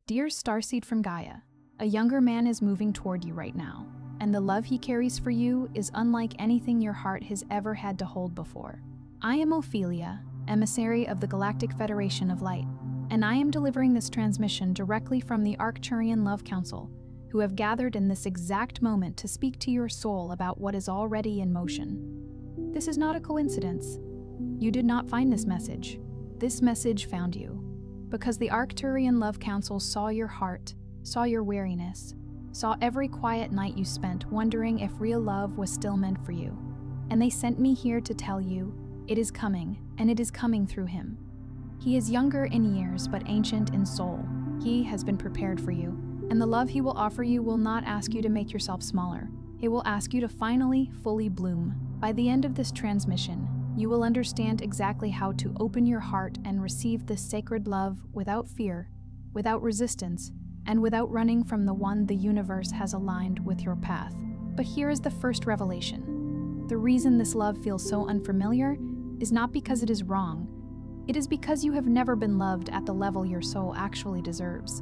Dear Starseed from Gaia, a younger man is moving toward you right now, and the love he carries for you is unlike anything your heart has ever had to hold before. I am Ophelia, emissary of the Galactic Federation of Light, and I am delivering this transmission directly from the Arcturian Council, who have gathered in this exact moment to speak to your soul about what is already in motion. This is not a coincidence. You did not find this message. This message found you, because the Arcturian Council saw your heart, saw your weariness, saw every quiet night you spent wondering if real love was still meant for you. And they sent me here to tell you, it is coming, and it is coming through him. He is younger in years, but ancient in soul. He has been prepared for you, and the love he will offer you will not ask you to make yourself smaller. It will ask you to finally, fully bloom. By the end of this transmission, you will understand exactly how to open your heart and receive this sacred love without fear, without resistance, and without running from the one the universe has aligned with your path. But here is the first revelation. The reason this love feels so unfamiliar is not because it is wrong. It is because you have never been loved at the level your soul actually deserves.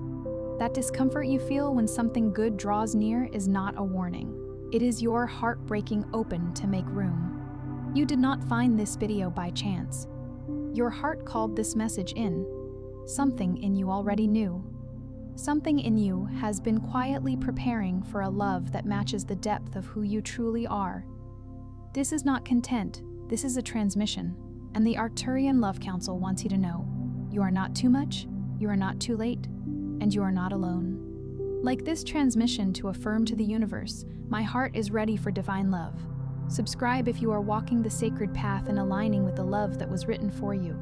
That discomfort you feel when something good draws near is not a warning. It is your heart breaking open to make room. You did not find this video by chance. Your heart called this message in. Something in you already knew. Something in you has been quietly preparing for a love that matches the depth of who you truly are. This is not content, this is a transmission, and the Arcturian Council wants you to know, you are not too much, you are not too late, and you are not alone. Like this transmission to affirm to the universe, my heart is ready for divine love. Subscribe if you are walking the sacred path and aligning with the love that was written for you.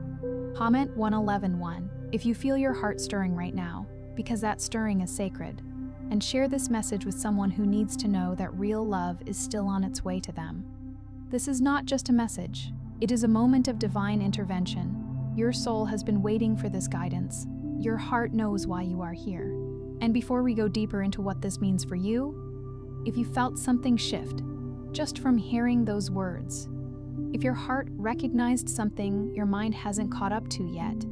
Comment 111.1 if you feel your heart stirring right now, because that stirring is sacred. And share this message with someone who needs to know that real love is still on its way to them. This is not just a message. It is a moment of divine intervention. Your soul has been waiting for this guidance. Your heart knows why you are here. And before we go deeper into what this means for you, if you felt something shift, just from hearing those words, if your heart recognized something your mind hasn't caught up to yet,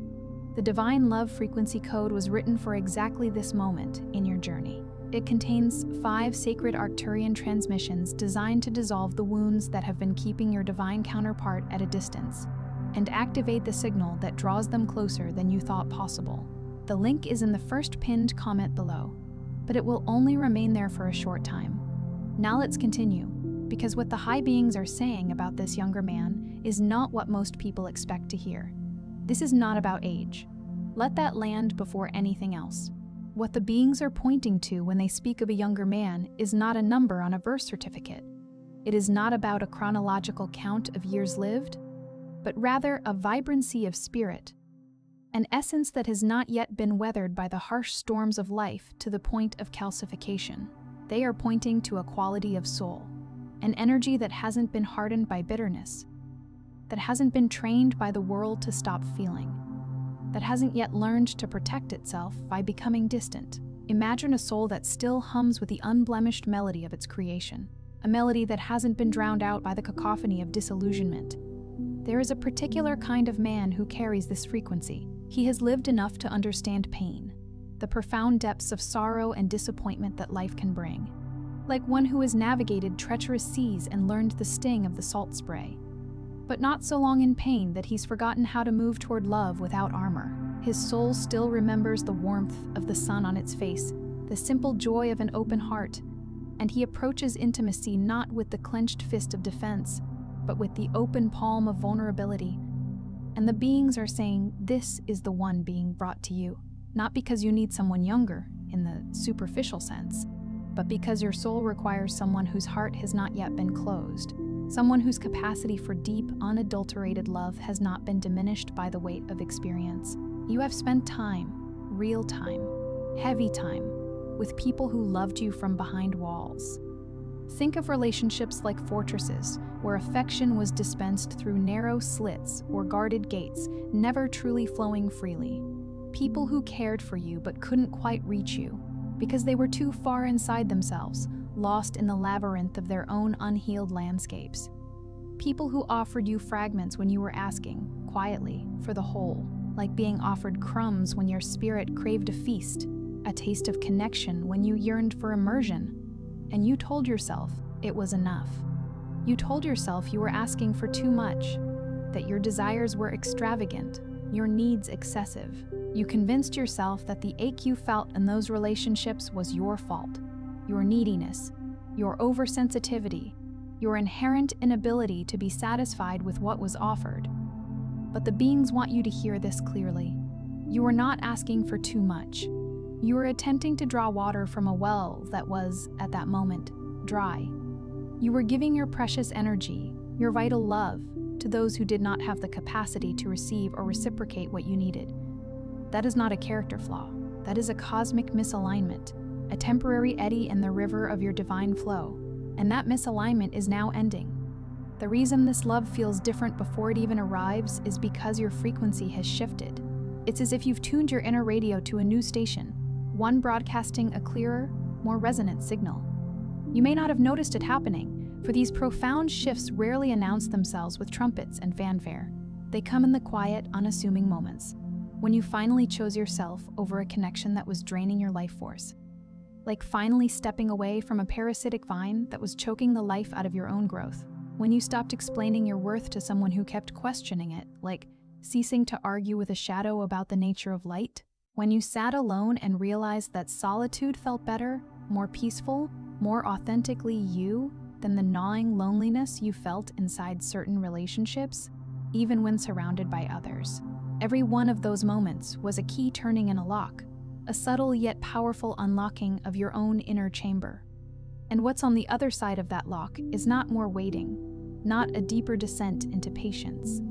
the Divine Love Frequency Code was written for exactly this moment in your journey. It contains 5 sacred Arcturian transmissions designed to dissolve the wounds that have been keeping your divine counterpart at a distance, and activate the signal that draws them closer than you thought possible. The link is in the first pinned comment below, but it will only remain there for a short time. Now let's continue, because what the high beings are saying about this younger man is not what most people expect to hear. This is not about age. Let that land before anything else. What the beings are pointing to when they speak of a younger man is not a number on a birth certificate. It is not about a chronological count of years lived, but rather a vibrancy of spirit, an essence that has not yet been weathered by the harsh storms of life to the point of calcification. They are pointing to a quality of soul, an energy that hasn't been hardened by bitterness, that hasn't been trained by the world to stop feeling, that hasn't yet learned to protect itself by becoming distant. Imagine a soul that still hums with the unblemished melody of its creation, a melody that hasn't been drowned out by the cacophony of disillusionment. There is a particular kind of man who carries this frequency. He has lived enough to understand pain, the profound depths of sorrow and disappointment that life can bring. Like one who has navigated treacherous seas and learned the sting of the salt spray. But not so long in pain that he's forgotten how to move toward love without armor. His soul still remembers the warmth of the sun on its face, the simple joy of an open heart, and he approaches intimacy not with the clenched fist of defense, but with the open palm of vulnerability. And the beings are saying this is the one being brought to you, not because you need someone younger, in the superficial sense, but because your soul requires someone whose heart has not yet been closed, someone whose capacity for deep, unadulterated love has not been diminished by the weight of experience. You have spent time, real time, heavy time, with people who loved you from behind walls. Think of relationships like fortresses, where affection was dispensed through narrow slits or guarded gates, never truly flowing freely. People who cared for you but couldn't quite reach you, because they were too far inside themselves, lost in the labyrinth of their own unhealed landscapes. People who offered you fragments when you were asking, quietly, for the whole, like being offered crumbs when your spirit craved a feast. a taste of connection when you yearned for immersion, and you told yourself it was enough. You told yourself you were asking for too much, that your desires were extravagant, your needs excessive. You convinced yourself that the ache you felt in those relationships was your fault, your neediness, your oversensitivity, your inherent inability to be satisfied with what was offered. But the beings want you to hear this clearly. You are not asking for too much. You are attempting to draw water from a well that was, at that moment, dry. You were giving your precious energy, your vital love, to those who did not have the capacity to receive or reciprocate what you needed. That is not a character flaw. That is a cosmic misalignment, a temporary eddy in the river of your divine flow, and that misalignment is now ending. The reason this love feels different before it even arrives is because your frequency has shifted. It's as if you've tuned your inner radio to a new station, one broadcasting a clearer, more resonant signal. You may not have noticed it happening, for these profound shifts rarely announce themselves with trumpets and fanfare. They come in the quiet, unassuming moments, when you finally chose yourself over a connection that was draining your life force. Like finally stepping away from a parasitic vine that was choking the life out of your own growth. When you stopped explaining your worth to someone who kept questioning it, like ceasing to argue with a shadow about the nature of light. When you sat alone and realized that solitude felt better, more peaceful, more authentically you than the gnawing loneliness you felt inside certain relationships, even when surrounded by others. Every one of those moments was a key turning in a lock, a subtle yet powerful unlocking of your own inner chamber. And what's on the other side of that lock is not more waiting, not a deeper descent into patience.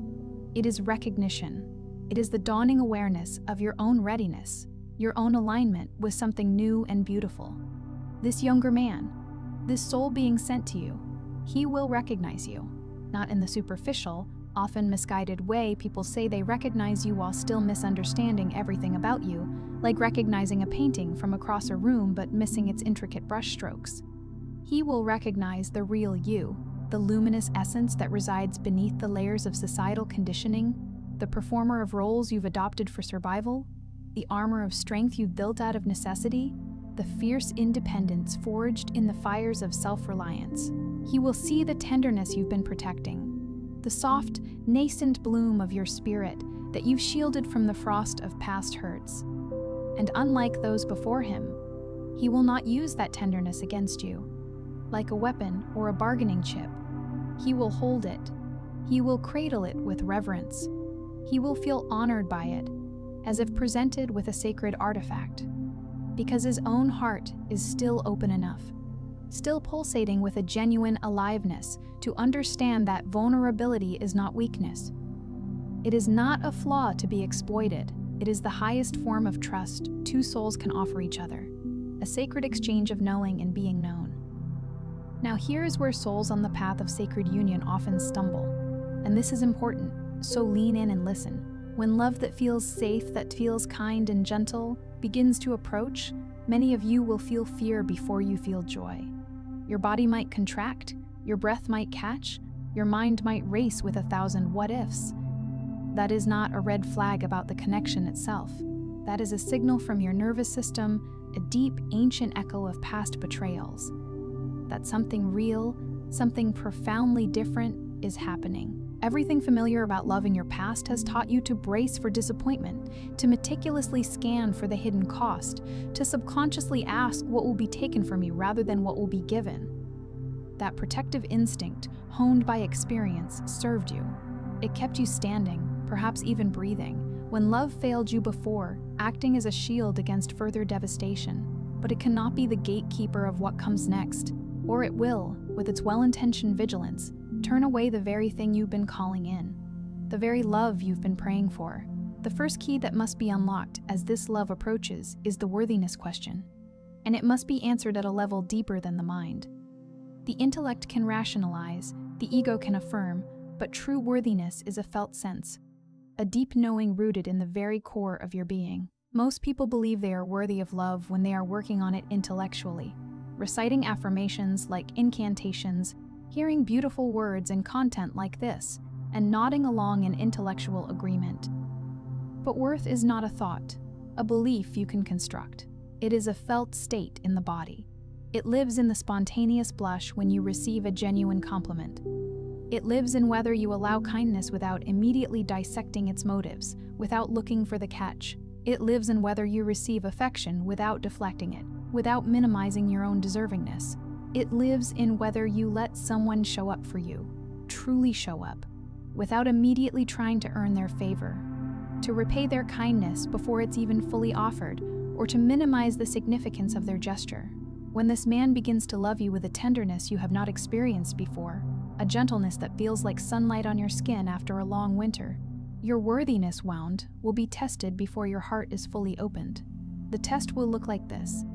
It is recognition. It is the dawning awareness of your own readiness, your own alignment with something new and beautiful. This younger man, this soul being sent to you, he will recognize you, not in the superficial, often misguided way people say they recognize you while still misunderstanding everything about you, like recognizing a painting from across a room but missing its intricate brushstrokes. He will recognize the real you, the luminous essence that resides beneath the layers of societal conditioning, the performer of roles you've adopted for survival, the armor of strength you've built out of necessity, the fierce independence forged in the fires of self-reliance. He will see the tenderness you've been protecting, the soft, nascent bloom of your spirit that you've shielded from the frost of past hurts. And unlike those before him, he will not use that tenderness against you. Like a weapon or a bargaining chip, he will hold it. He will cradle it with reverence. He will feel honored by it, as if presented with a sacred artifact, because his own heart is still open enough, still pulsating with a genuine aliveness to understand that vulnerability is not weakness. It is not a flaw to be exploited. It is the highest form of trust two souls can offer each other, a sacred exchange of knowing and being known. Now here is where souls on the path of sacred union often stumble, and this is important, so lean in and listen. When love that feels safe, that feels kind and gentle, begins to approach, many of you will feel fear before you feel joy. Your body might contract, your breath might catch, your mind might race with 1,000 what-ifs. That is not a red flag about the connection itself. That is a signal from your nervous system, a deep, ancient echo of past betrayals. That something real, something profoundly different is happening. Everything familiar about love in your past has taught you to brace for disappointment, to meticulously scan for the hidden cost, to subconsciously ask what will be taken from you rather than what will be given. That protective instinct, honed by experience, served you. It kept you standing, perhaps even breathing, when love failed you before, acting as a shield against further devastation. But it cannot be the gatekeeper of what comes next, or it will, with its well-intentioned vigilance, turn away the very thing you've been calling in, the very love you've been praying for. The first key that must be unlocked as this love approaches is the worthiness question, and it must be answered at a level deeper than the mind. The intellect can rationalize, the ego can affirm, but true worthiness is a felt sense, a deep knowing rooted in the very core of your being. Most people believe they are worthy of love when they are working on it intellectually, reciting affirmations like incantations, hearing beautiful words and content like this, and nodding along in intellectual agreement. But worth is not a thought, a belief you can construct. It is a felt state in the body. It lives in the spontaneous blush when you receive a genuine compliment. It lives in whether you allow kindness without immediately dissecting its motives, without looking for the catch. It lives in whether you receive affection without deflecting it, without minimizing your own deservingness. It lives in whether you let someone show up for you, truly show up, without immediately trying to earn their favor, to repay their kindness before it's even fully offered, or to minimize the significance of their gesture. When this man begins to love you with a tenderness you have not experienced before, a gentleness that feels like sunlight on your skin after a long winter, your worthiness wound will be tested before your heart is fully opened. The test will look like this.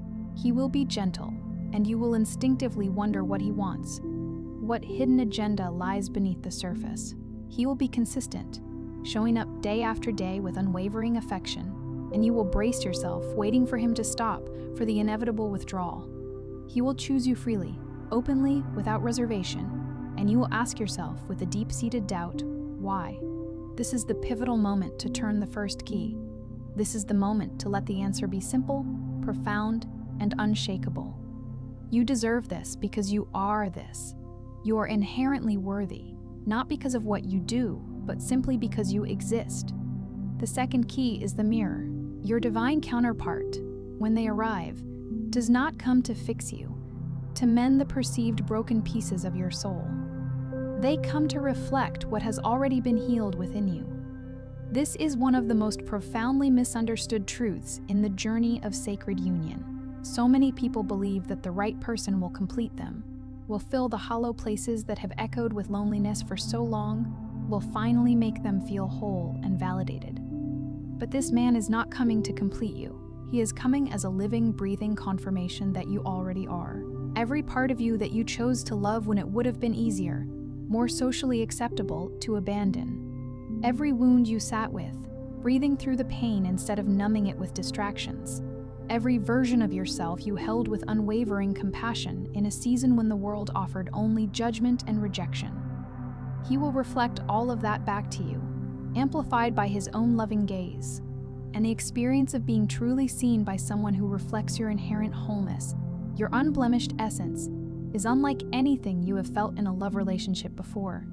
He will be gentle, and you will instinctively wonder what he wants. What hidden agenda lies beneath the surface? He will be consistent, showing up day after day with unwavering affection, and you will brace yourself, waiting for him to stop, for the inevitable withdrawal. He will choose you freely, openly, without reservation, and you will ask yourself with a deep-seated doubt, why? This is the pivotal moment to turn the first key. This is the moment to let the answer be simple, profound, and unshakable. You deserve this because you are this. You are inherently worthy, not because of what you do, but simply because you exist. The second key is the mirror. Your divine counterpart, when they arrive, does not come to fix you, to mend the perceived broken pieces of your soul. They come to reflect what has already been healed within you. This is one of the most profoundly misunderstood truths in the journey of sacred union. So many people believe that the right person will complete them, will fill the hollow places that have echoed with loneliness for so long, will finally make them feel whole and validated. But this man is not coming to complete you. He is coming as a living, breathing confirmation that you already are. Every part of you that you chose to love when it would have been easier, more socially acceptable, to abandon. Every wound you sat with, breathing through the pain instead of numbing it with distractions. Every version of yourself you held with unwavering compassion in a season when the world offered only judgment and rejection. He will reflect all of that back to you, amplified by his own loving gaze. And the experience of being truly seen by someone who reflects your inherent wholeness, your unblemished essence, is unlike anything you have felt in a love relationship before.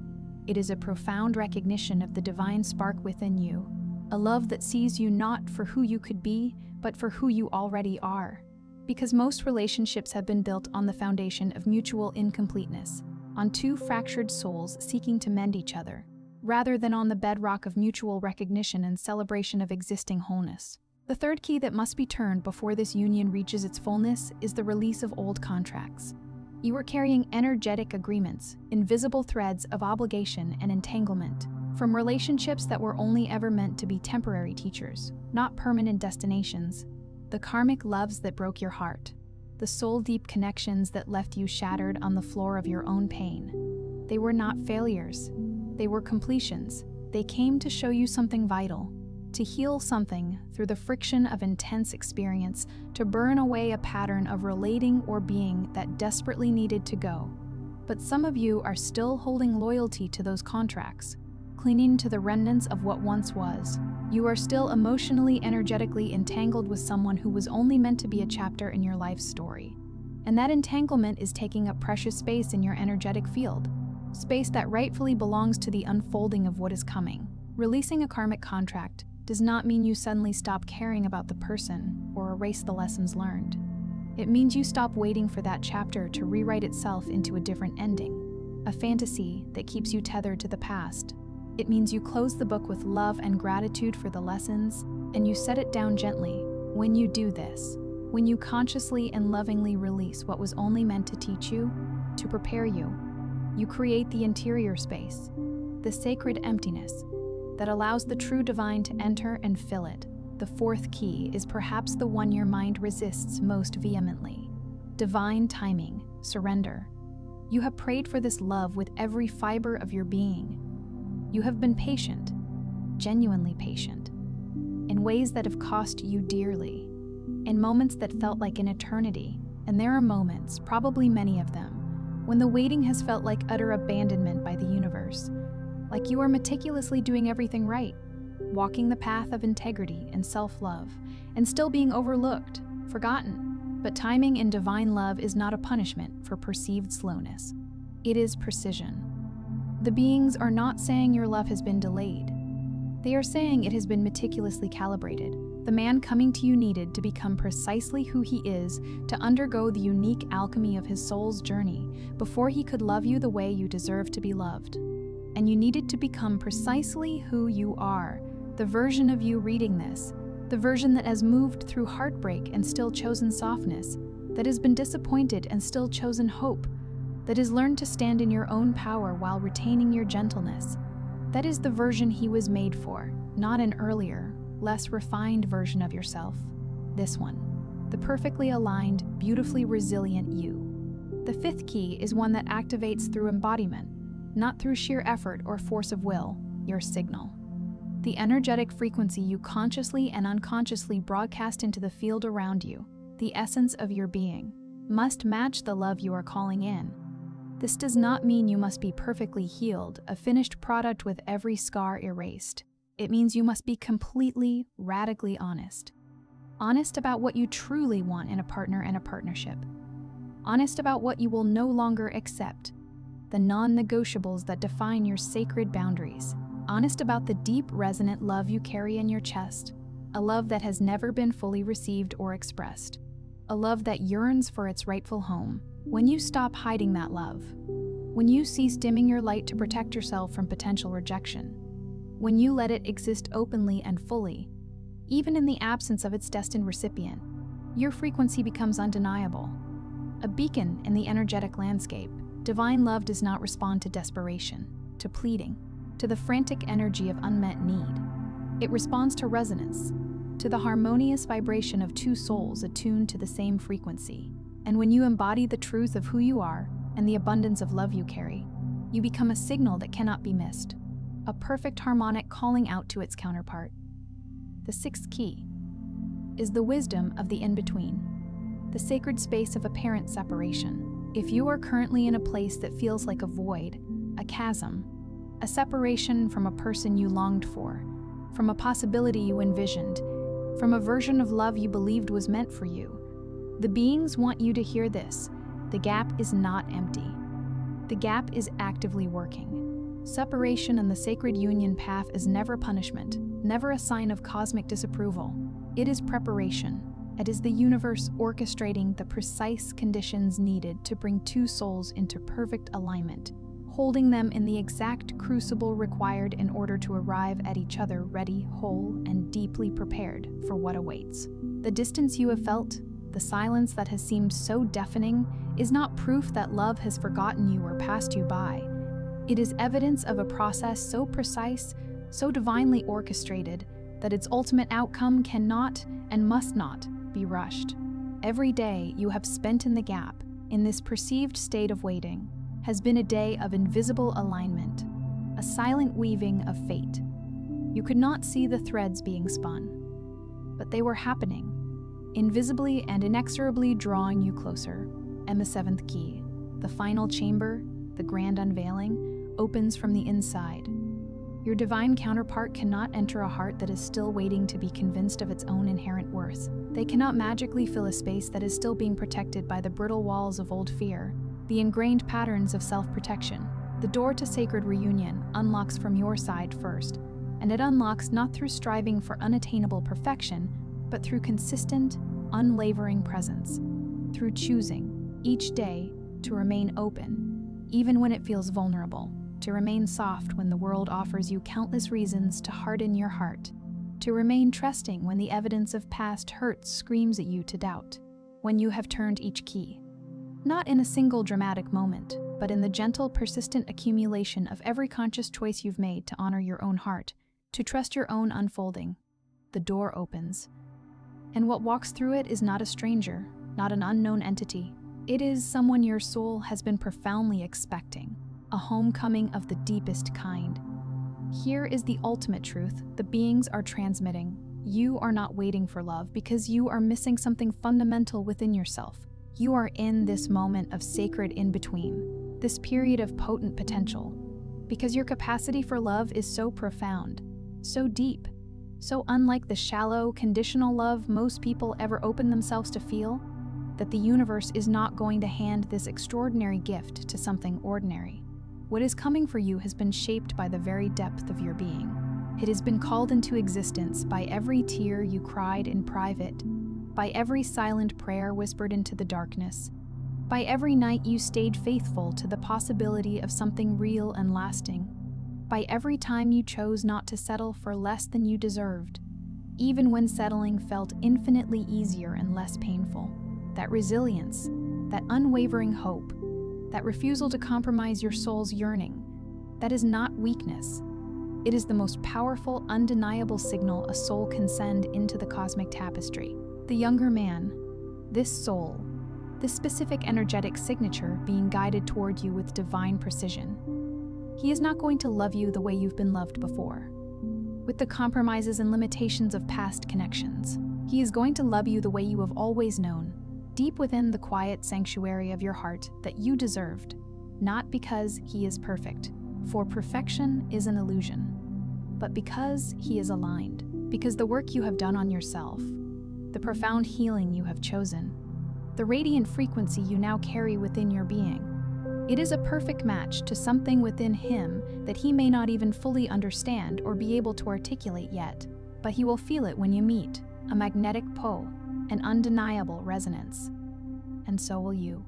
It is a profound recognition of the divine spark within you, a love that sees you not for who you could be, but for who you already are. Because most relationships have been built on the foundation of mutual incompleteness, on two fractured souls seeking to mend each other, rather than on the bedrock of mutual recognition and celebration of existing wholeness. The third key that must be turned before this union reaches its fullness is the release of old contracts. You are carrying energetic agreements, invisible threads of obligation and entanglement, from relationships that were only ever meant to be temporary teachers, not permanent destinations. The karmic loves that broke your heart, the soul-deep connections that left you shattered on the floor of your own pain. They were not failures. They were completions. They came to show you something vital, to heal something through the friction of intense experience, to burn away a pattern of relating or being that desperately needed to go. But some of you are still holding loyalty to those contracts, clinging to the remnants of what once was. You are still emotionally, energetically entangled with someone who was only meant to be a chapter in your life's story. And that entanglement is taking up precious space in your energetic field, space that rightfully belongs to the unfolding of what is coming. Releasing a karmic contract does not mean you suddenly stop caring about the person or erase the lessons learned. It means you stop waiting for that chapter to rewrite itself into a different ending, a fantasy that keeps you tethered to the past. It means you close the book with love and gratitude for the lessons, and you set it down gently. When you do this, when you consciously and lovingly release what was only meant to teach you, to prepare you, you create the interior space, the sacred emptiness that allows the true divine to enter and fill it. The fourth key is perhaps the one your mind resists most vehemently. Divine timing, surrender. You have prayed for this love with every fiber of your being. You have been patient, genuinely patient, in ways that have cost you dearly, in moments that felt like an eternity. And there are moments, probably many of them, when the waiting has felt like utter abandonment by the universe, like you are meticulously doing everything right, walking the path of integrity and self-love, and still being overlooked. forgotten. But timing in divine love is not a punishment for perceived slowness. It is precision. The beings are not saying your love has been delayed. They are saying it has been meticulously calibrated. The man coming to you needed to become precisely who he is, to undergo the unique alchemy of his soul's journey before he could love you the way you deserve to be loved. And you needed to become precisely who you are, the version of you reading this, the version that has moved through heartbreak and still chosen softness, that has been disappointed and still chosen hope, that has learned to stand in your own power while retaining your gentleness. That is the version he was made for, not an earlier, less refined version of yourself. This one, the perfectly aligned, beautifully resilient you. The fifth key is one that activates through embodiment, not through sheer effort or force of will, your signal. The energetic frequency you consciously and unconsciously broadcast into the field around you, the essence of your being, must match the love you are calling in. This does not mean you must be perfectly healed, a finished product with every scar erased. It means you must be completely, radically honest. Honest about what you truly want in a partner and a partnership. Honest about what you will no longer accept, the non-negotiables that define your sacred boundaries. Honest about the deep, resonant love you carry in your chest, a love that has never been fully received or expressed, a love that yearns for its rightful home. When you stop hiding that love, when you cease dimming your light to protect yourself from potential rejection, when you let it exist openly and fully, even in the absence of its destined recipient, your frequency becomes undeniable. A beacon in the energetic landscape, divine love does not respond to desperation, to pleading, to the frantic energy of unmet need. It responds to resonance, to the harmonious vibration of two souls attuned to the same frequency. And when you embody the truth of who you are and the abundance of love you carry, you become a signal that cannot be missed, a perfect harmonic calling out to its counterpart. The sixth key is the wisdom of the in-between, the sacred space of apparent separation. If you are currently in a place that feels like a void, a chasm, a separation from a person you longed for, from a possibility you envisioned, from a version of love you believed was meant for you, the beings want you to hear this. The gap is not empty. The gap is actively working. Separation and the sacred union path is never punishment, never a sign of cosmic disapproval. It is preparation. It is the universe orchestrating the precise conditions needed to bring two souls into perfect alignment, holding them in the exact crucible required in order to arrive at each other ready, whole, and deeply prepared for what awaits. The distance you have felt, the silence that has seemed so deafening, is not proof that love has forgotten you or passed you by. It is evidence of a process so precise, so divinely orchestrated, that its ultimate outcome cannot and must not be rushed. Every day you have spent in the gap, in this perceived state of waiting, has been a day of invisible alignment, a silent weaving of fate. You could not see the threads being spun, but they were happening, invisibly and inexorably drawing you closer. And the seventh key, the final chamber, the grand unveiling, opens from the inside. Your divine counterpart cannot enter a heart that is still waiting to be convinced of its own inherent worth. They cannot magically fill a space that is still being protected by the brittle walls of old fear, the ingrained patterns of self-protection. The door to sacred reunion unlocks from your side first, and it unlocks not through striving for unattainable perfection, but through consistent, unwavering presence, through choosing, each day, to remain open, even when it feels vulnerable, to remain soft when the world offers you countless reasons to harden your heart, to remain trusting when the evidence of past hurts screams at you to doubt, when you have turned each key. Not in a single dramatic moment, but in the gentle, persistent accumulation of every conscious choice you've made to honor your own heart, to trust your own unfolding. The door opens. And what walks through it is not a stranger, not an unknown entity. It is someone your soul has been profoundly expecting, a homecoming of the deepest kind. Here is the ultimate truth the beings are transmitting. You are not waiting for love because you are missing something fundamental within yourself. You are in this moment of sacred in-between, this period of potent potential, because your capacity for love is so profound, so deep, so unlike the shallow, conditional love most people ever open themselves to feel, that the universe is not going to hand this extraordinary gift to something ordinary. What is coming for you has been shaped by the very depth of your being. It has been called into existence by every tear you cried in private, by every silent prayer whispered into the darkness, by every night you stayed faithful to the possibility of something real and lasting, by every time you chose not to settle for less than you deserved, even when settling felt infinitely easier and less painful. That resilience, that unwavering hope, that refusal to compromise your soul's yearning, that is not weakness. It is the most powerful, undeniable signal a soul can send into the cosmic tapestry. The younger man, this soul, this specific energetic signature being guided toward you with divine precision. He is not going to love you the way you've been loved before, with the compromises and limitations of past connections. He is going to love you the way you have always known, deep within the quiet sanctuary of your heart that you deserved, not because he is perfect, for perfection is an illusion, but because he is aligned, because the work you have done on yourself, the profound healing you have chosen, the radiant frequency you now carry within your being. It is a perfect match to something within him that he may not even fully understand or be able to articulate yet, but he will feel it when you meet, a magnetic pull, an undeniable resonance. And so will you.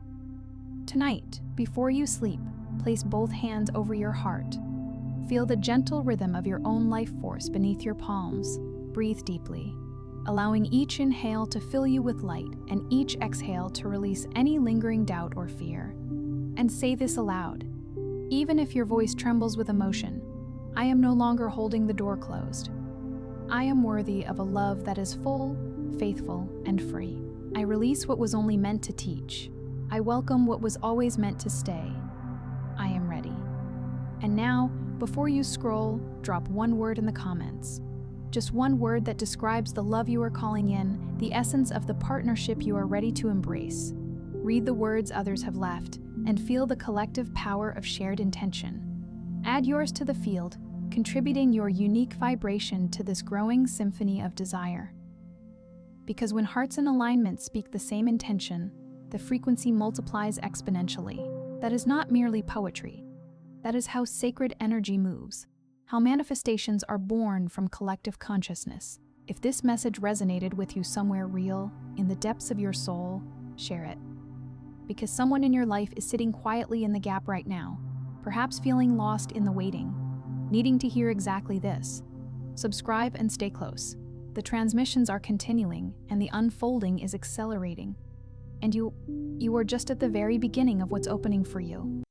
Tonight, before you sleep, place both hands over your heart. Feel the gentle rhythm of your own life force beneath your palms. Breathe deeply, allowing each inhale to fill you with light and each exhale to release any lingering doubt or fear. And say this aloud, even if your voice trembles with emotion, I am no longer holding the door closed. I am worthy of a love that is full, faithful, and free. I release what was only meant to teach. I welcome what was always meant to stay. I am ready. And now, before you scroll, drop one word in the comments. Just one word that describes the love you are calling in, the essence of the partnership you are ready to embrace. Read the words others have left, and feel the collective power of shared intention. Add yours to the field, contributing your unique vibration to this growing symphony of desire. Because when hearts in alignment speak the same intention, the frequency multiplies exponentially. That is not merely poetry. That is how sacred energy moves, how manifestations are born from collective consciousness. If this message resonated with you somewhere real, in the depths of your soul, share it. Because someone in your life is sitting quietly in the gap right now, perhaps feeling lost in the waiting, needing to hear exactly this. Subscribe and stay close. The transmissions are continuing and the unfolding is accelerating. And you are just at the very beginning of what's opening for you.